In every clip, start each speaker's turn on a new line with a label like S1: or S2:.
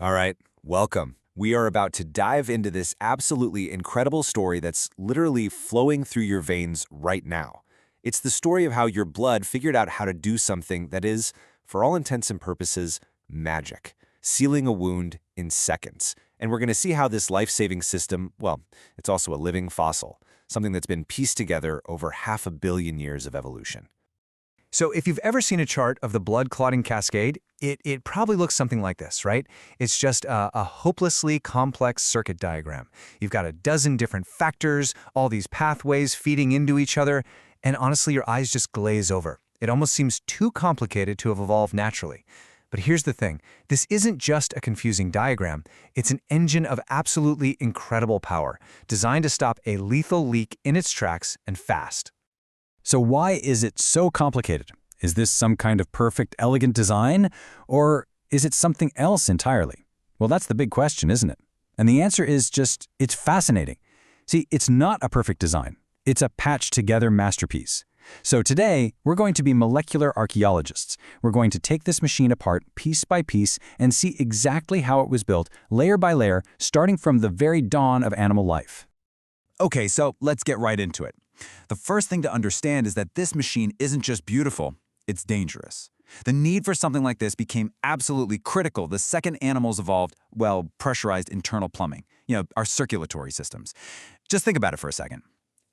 S1: All right, welcome. We are about to dive into this absolutely incredible story that's literally flowing through your veins right now. It's the story of how your blood figured out how to do something that is, for all intents and purposes, magic, sealing a wound in seconds. And we're going to see how this life-saving system, well, it's also a living fossil, something that's been pieced together over 500 million years of evolution.
S2: So if you've ever seen a chart of the blood clotting cascade, it probably looks something like this, right? It's just a hopelessly complex circuit diagram. You've got a dozen different factors, all these pathways feeding into each other, and honestly, your eyes just glaze over. It almost seems too complicated to have evolved naturally. But here's the thing. This isn't just a confusing diagram. It's an engine of absolutely incredible power, designed to stop a lethal leak in its tracks and fast.
S3: So why is it so complicated? Is this some kind of perfect, elegant design? Or is it something else entirely? Well, that's the big question, isn't it? And the answer is just, it's fascinating. See, it's not a perfect design. It's a patched-together masterpiece. So today, we're going to be molecular archaeologists. We're going to take this machine apart piece by piece and see exactly how it was built, layer by layer, starting from the very dawn of animal life.
S4: Okay, so let's get right into it. The first thing to understand is that this machine isn't just beautiful, it's dangerous. The need for something like this became absolutely critical the second animals evolved, well, pressurized internal plumbing, our circulatory systems. Just think about it for a second.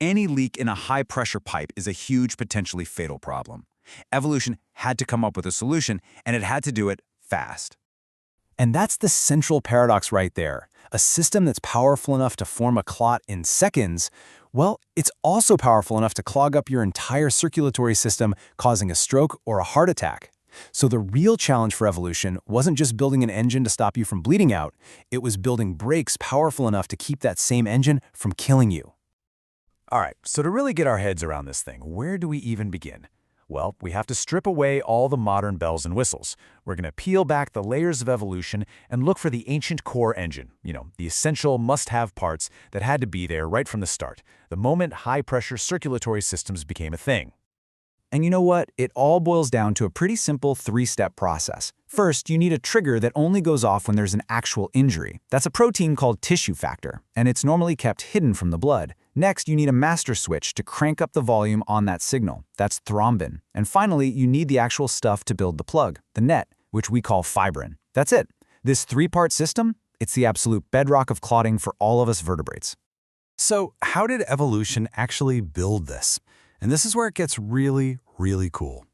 S4: Any leak in a high-pressure pipe is a huge, potentially fatal problem. Evolution had to come up with a solution, and it had to do it fast.
S3: And that's the central paradox right there. A system that's powerful enough to form a clot in seconds, well, it's also powerful enough to clog up your entire circulatory system, causing a stroke or a heart attack. So the real challenge for evolution wasn't just building an engine to stop you from bleeding out, it was building brakes powerful enough to keep that same engine from killing you.
S2: All right, so to really get our heads around this thing, where do we even begin? Well, we have to strip away all the modern bells and whistles. We're going to peel back the layers of evolution and look for the ancient core engine, the essential must-have parts that had to be there right from the start, the moment high-pressure circulatory systems became a thing.
S3: And you know what? It all boils down to a pretty simple three-step process. First, you need a trigger that only goes off when there's an actual injury. That's a protein called tissue factor, and it's normally kept hidden from the blood. Next, you need a master switch to crank up the volume on that signal. That's thrombin. And finally, you need the actual stuff to build the plug, the net, which we call fibrin. That's it. This three-part system, it's the absolute bedrock of clotting for all of us vertebrates.
S5: So how did evolution actually build this? And this is where it gets really, really cool.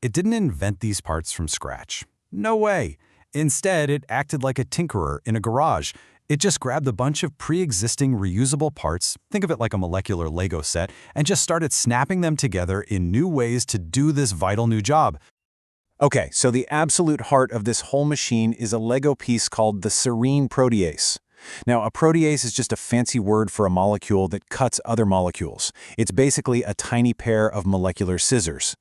S5: It didn't invent these parts from scratch. No way. Instead, it acted like a tinkerer in a garage. It just grabbed a bunch of pre-existing reusable parts, think of it like a molecular Lego set, and just started snapping them together in new ways to do this vital new job.
S1: Okay, so the absolute heart of this whole machine is a Lego piece called the serine protease. Now, a protease is just a fancy word for a molecule that cuts other molecules. It's basically a tiny pair of molecular scissors.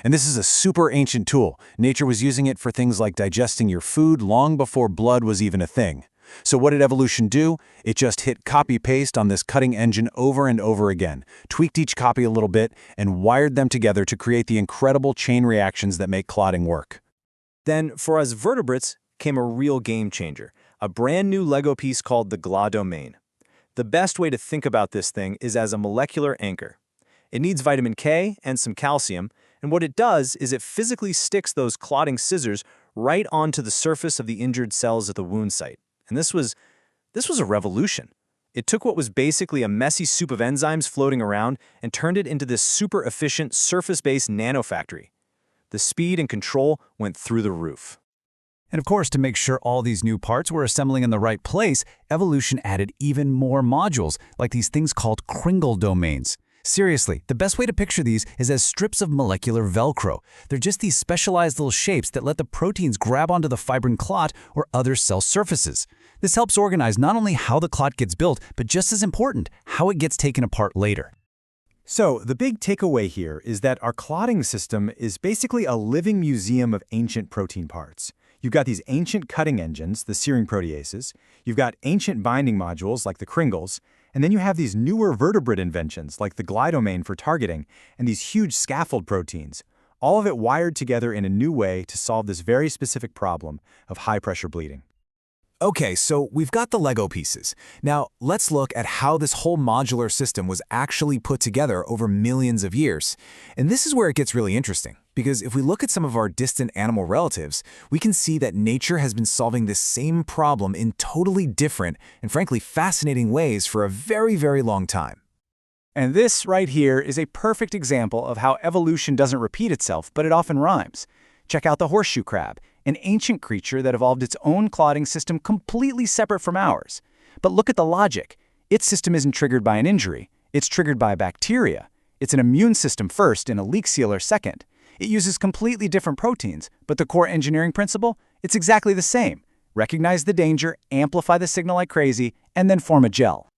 S1: And this is a super ancient tool. Nature was using it for things like digesting your food long before blood was even a thing. So what did evolution do? It just hit copy-paste on this cutting engine over and over again, tweaked each copy a little bit, and wired them together to create the incredible chain reactions that make clotting work.
S6: Then, for us vertebrates, came a real game changer. A brand new Lego piece called the GLA domain. The best way to think about this thing is as a molecular anchor. It needs vitamin K and some calcium, and what it does is it physically sticks those clotting scissors right onto the surface of the injured cells at the wound site. And this was a revolution. It took what was basically a messy soup of enzymes floating around and turned it into this super efficient surface-based nanofactory. The speed and control went through the roof.
S3: And of course, to make sure all these new parts were assembling in the right place, evolution added even more modules, like these things called Kringle domains. Seriously, the best way to picture these is as strips of molecular Velcro. They're just these specialized little shapes that let the proteins grab onto the fibrin clot or other cell surfaces. This helps organize not only how the clot gets built, but just as important, how it gets taken apart later.
S2: So the big takeaway here is that our clotting system is basically a living museum of ancient protein parts. You've got these ancient cutting engines, the serine proteases, you've got ancient binding modules like the Kringles, and then you have these newer vertebrate inventions like the GLA domain for targeting and these huge scaffold proteins, all of it wired together in a new way to solve this very specific problem of high-pressure bleeding.
S1: Okay, so we've got the Lego pieces. Now, let's look at how this whole modular system was actually put together over millions of years. And this is where it gets really interesting, because if we look at some of our distant animal relatives, we can see that nature has been solving this same problem in totally different and frankly fascinating ways for a very, very long time.
S7: And this right here is a perfect example of how evolution doesn't repeat itself, but it often rhymes. Check out the horseshoe crab, an ancient creature that evolved its own clotting system completely separate from ours. But look at the logic. Its system isn't triggered by an injury. It's triggered by a bacteria. It's an immune system first and a leak sealer second. It uses completely different proteins, but the core engineering principle, it's exactly the same. Recognize the danger, amplify the signal like crazy, and then form a gel.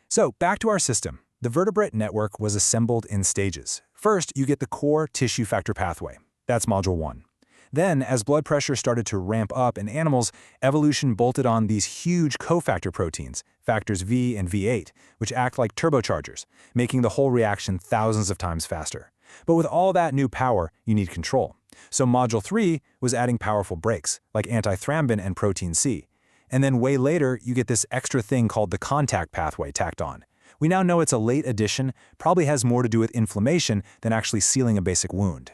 S5: So back to our system. The vertebrate network was assembled in stages. First, you get the core tissue factor pathway. That's module 1. Then, as blood pressure started to ramp up in animals, evolution bolted on these huge cofactor proteins, factors V and V8, which act like turbochargers, making the whole reaction thousands of times faster. But with all that new power, you need control. So module 3 was adding powerful brakes, like antithrombin and protein C. And then way later, you get this extra thing called the contact pathway tacked on. We now know it's a late addition, probably has more to do with inflammation than actually sealing a basic wound.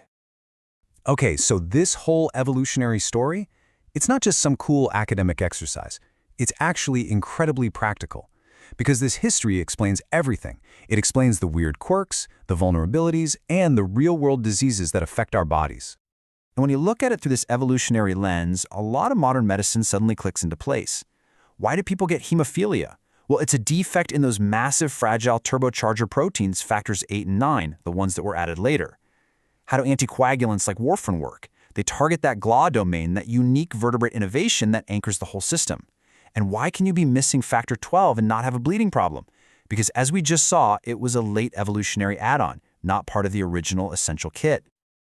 S3: Okay, so this whole evolutionary story, it's not just some cool academic exercise. It's actually incredibly practical. Because this history explains everything. It explains the weird quirks, the vulnerabilities, and the real-world diseases that affect our bodies.
S8: And when you look at it through this evolutionary lens, a lot of modern medicine suddenly clicks into place. Why do people get hemophilia? Well, it's a defect in those massive fragile turbocharger proteins, factors 8 and 9, the ones that were added later. How do anticoagulants like warfarin work? They target that GLA domain, that unique vertebrate innovation that anchors the whole system. And why can you be missing factor 12 and not have a bleeding problem? Because as we just saw, it was a late evolutionary add-on, not part of the original essential kit.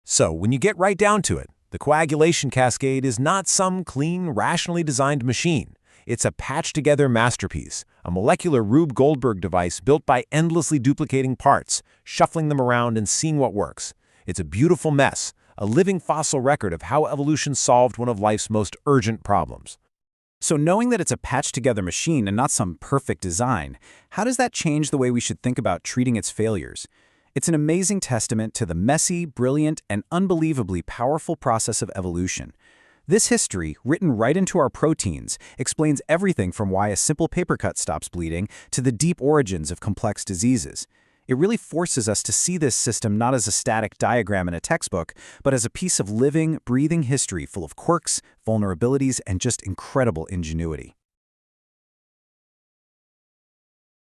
S1: So, when you get right down to it, the coagulation cascade is not some clean, rationally designed machine. It's a patched-together masterpiece, a molecular Rube Goldberg device built by endlessly duplicating parts, shuffling them around and seeing what works. It's a beautiful mess, a living fossil record of how evolution solved one of life's most urgent problems.
S7: So knowing that it's a patched-together machine and not some perfect design, how does that change the way we should think about treating its failures? It's an amazing testament to the messy, brilliant, and unbelievably powerful process of evolution. This history, written right into our proteins, explains everything from why a simple paper cut stops bleeding to the deep origins of complex diseases. It really forces us to see this system not as a static diagram in a textbook, but as a piece of living, breathing history full of quirks, vulnerabilities, and just incredible ingenuity.